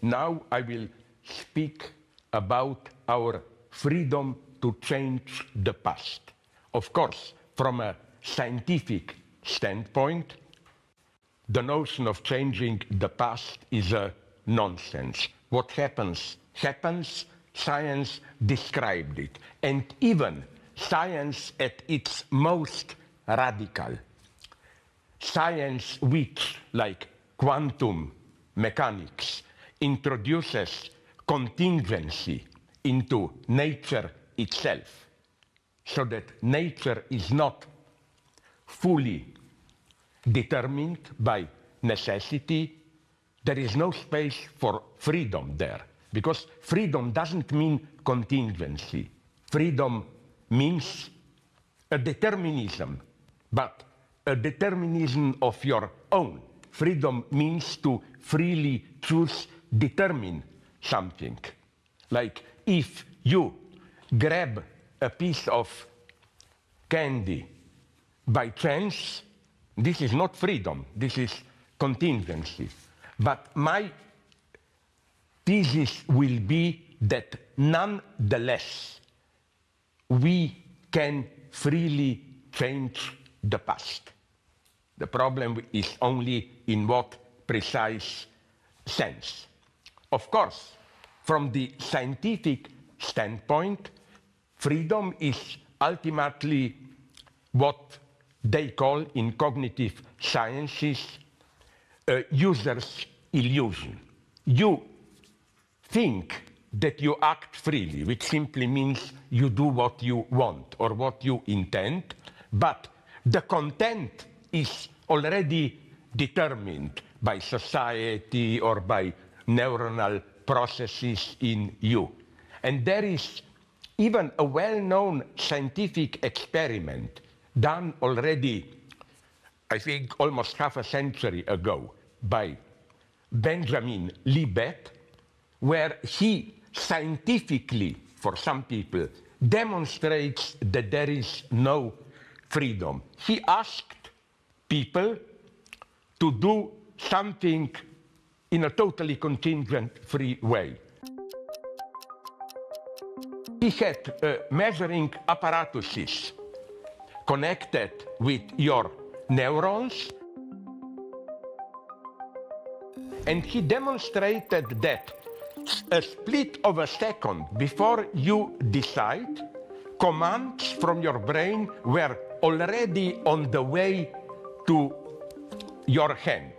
now I will speak about our freedom to change the past. Of course, from a scientific standpoint, the notion of changing the past is a nonsense. What happens, happens. Science described it. And even science at its most radical, science which, like quantum mechanics, introduces contingency into nature itself, so that nature is not fully determined by necessity, there is no space for freedom there. Because freedom doesn't mean contingency. Freedom means a determinism, but a determinism of your own. Freedom means to freely choose, determine something. Like if you grab a piece of candy by chance, this is not freedom, this is contingency. But my thesis will be that nonetheless, we can freely change the past. The problem is only in what precise sense. Of course, from the scientific standpoint, freedom is ultimately what they call in cognitive sciences a user's illusion. You think that you act freely, which simply means you do what you want or what you intend, but the content is already determined by society or by neuronal processes in you. And there is even a well-known scientific experiment done already, I think, almost half a century ago by Benjamin Libet, where he scientifically, for some people, demonstrates that there is no freedom. He asked people to do something in a totally contingent-free way. He had measuring apparatuses connected with your neurons, and he demonstrated that a split of a second before you decide, commands from your brain were already on the way to your hand.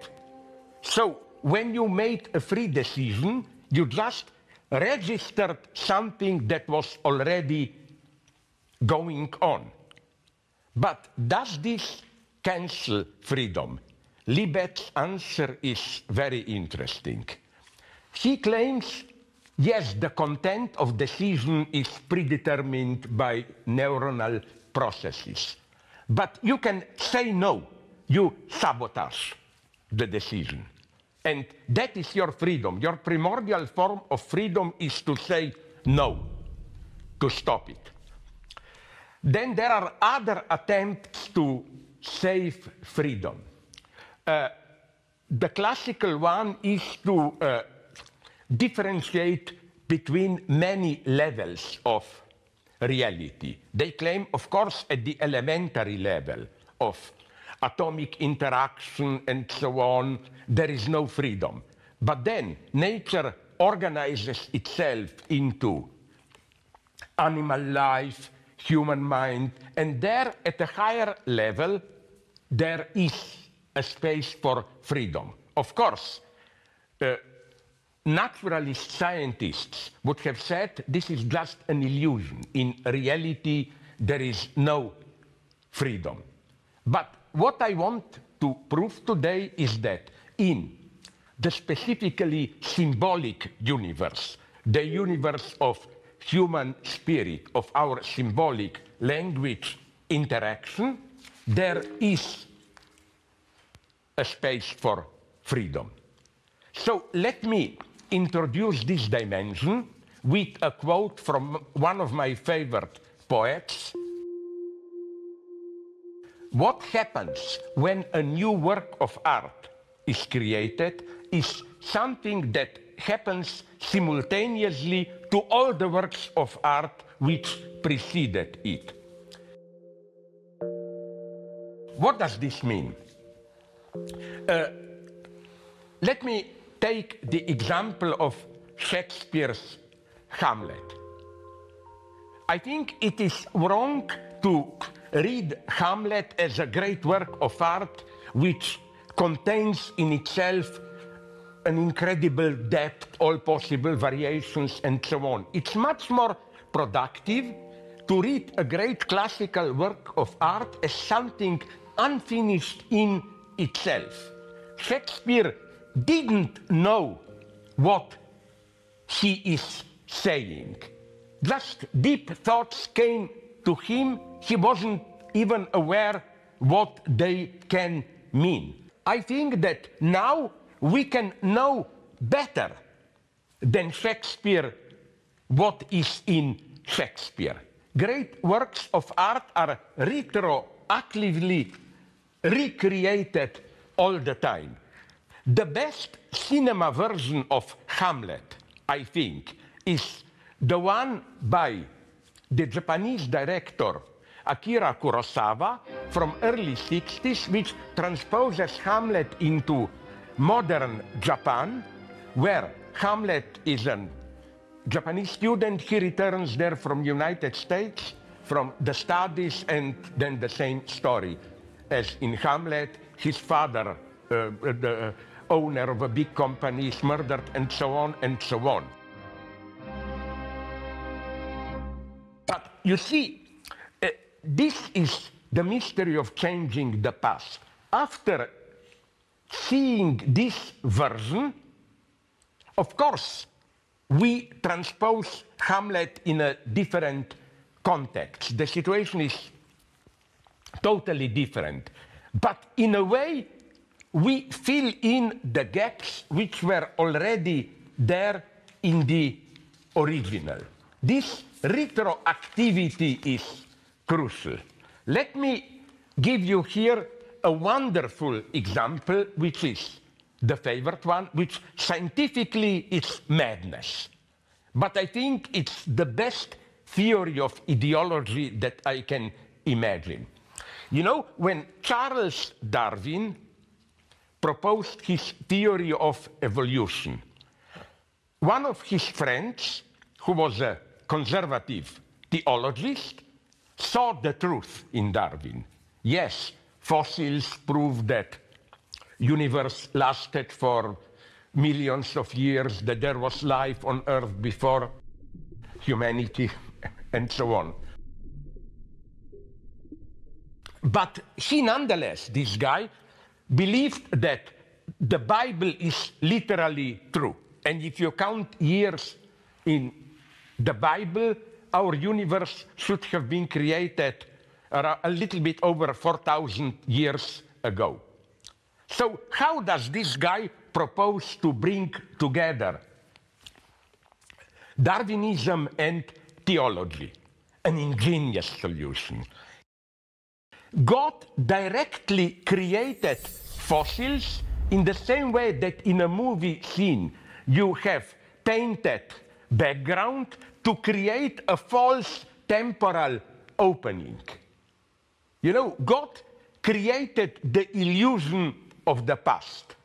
So when you made a free decision, you just registered something that was already going on. But does this cancel freedom? Libet's answer is very interesting. He claims, yes, the content of decision is predetermined by neuronal processes. But you can say no. You sabotage the decision. And that is your freedom. Your primordial form of freedom is to say no, to stop it. Then there are other attempts to save freedom. The classical one is to differentiate between many levels of reality. They claim, of course, at the elementary level of atomic interaction and so on, there is no freedom. But then nature organizes itself into animal life, human mind, and there at a higher level, there is a space for freedom. Of course, naturalist scientists would have said this is just an illusion. In reality, there is no freedom. But what I want to prove today is that in the specifically symbolic universe, the universe of human spirit, of our symbolic language interaction, there is a space for freedom. So let me introduce this dimension with a quote from one of my favorite poets. What happens when a new work of art is created is something that happens simultaneously to all the works of art which preceded it. What does this mean? Let me take the example of Shakespeare's Hamlet. I think it is wrong to read Hamlet as a great work of art which contains in itself an incredible depth, all possible variations, and so on. It's much more productive to read a great classical work of art as something unfinished in itself. Shakespeare didn't know what he is saying. Just deep thoughts came to him. He wasn't even aware what they can mean. I think that now we can know better than Shakespeare what is in Shakespeare. Great works of art are retroactively recreated all the time. The best cinema version of Hamlet, I think, is the one by the Japanese director Akira Kurosawa from early 60s, which transposes Hamlet into modern Japan, where Hamlet is a Japanese student. He returns there from United States, from the studies, and then the same story as in Hamlet. His father, the owner of a big company, is murdered, and so on and so on. But you see, this is the mystery of changing the past. After seeing this version, of course, we transpose Hamlet in a different context. The situation is totally different. But in a way, we fill in the gaps which were already there in the original. This retroactivity is crucial. Let me give you here a wonderful example, which is the favorite one, which scientifically is madness. But I think it's the best theory of ideology that I can imagine. You know, when Charles Darwin proposed his theory of evolution, one of his friends, who was a conservative theologist, saw the truth in Darwin. Yes, fossils prove that universe lasted for millions of years, that there was life on Earth before humanity, and so on. But he nonetheless, this guy, believed that the Bible is literally true. And if you count years in the Bible, our universe should have been created a little bit over 4,000 years ago. So how does this guy propose to bring together Darwinism and theology? An ingenious solution. God directly created fossils in the same way that in a movie scene you have painted background to create a false temporal opening. You know, God created the illusion of the past.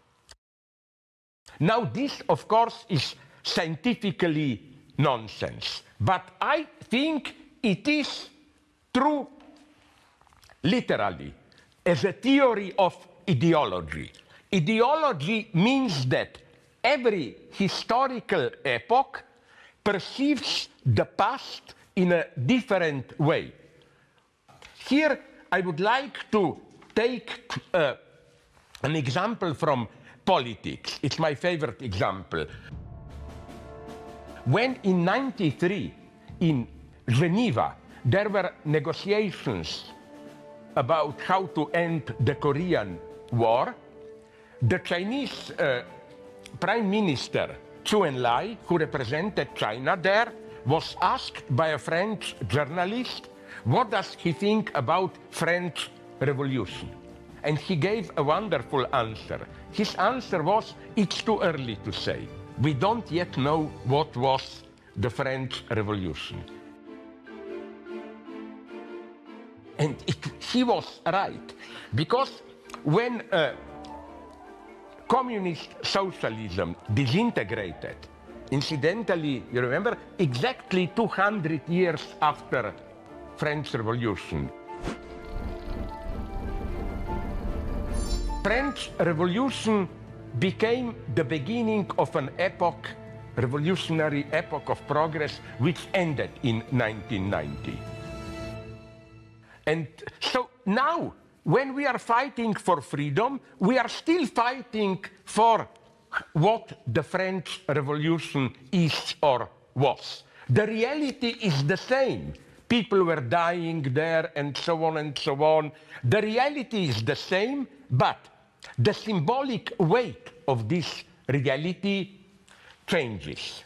Now this, of course, is scientifically nonsense, but I think it is true literally as a theory of ideology. Ideology means that every historical epoch perceives the past in a different way. Here I would like to take an example from politics. It's my favorite example. When in '93 in Jenewa there were negotiations about how to end the Korean War, the Chinese Prime Minister Zhou Enlai, who represented China there, was asked by a French journalist, what does he think about French Revolution? And he gave a wonderful answer. His answer was, it's too early to say. we don't yet know what was the French Revolution. And he was right, because when communist socialism disintegrated, incidentally, you remember, exactly 200 years after French Revolution. French Revolution became the beginning of an epoch, revolutionary epoch of progress, which ended in 1990. And so now, when we are fighting for freedom, we are still fighting for what the French Revolution is or was. The reality is the same. People were dying there and so on and so on. The reality is the same, but the symbolic weight of this reality changes.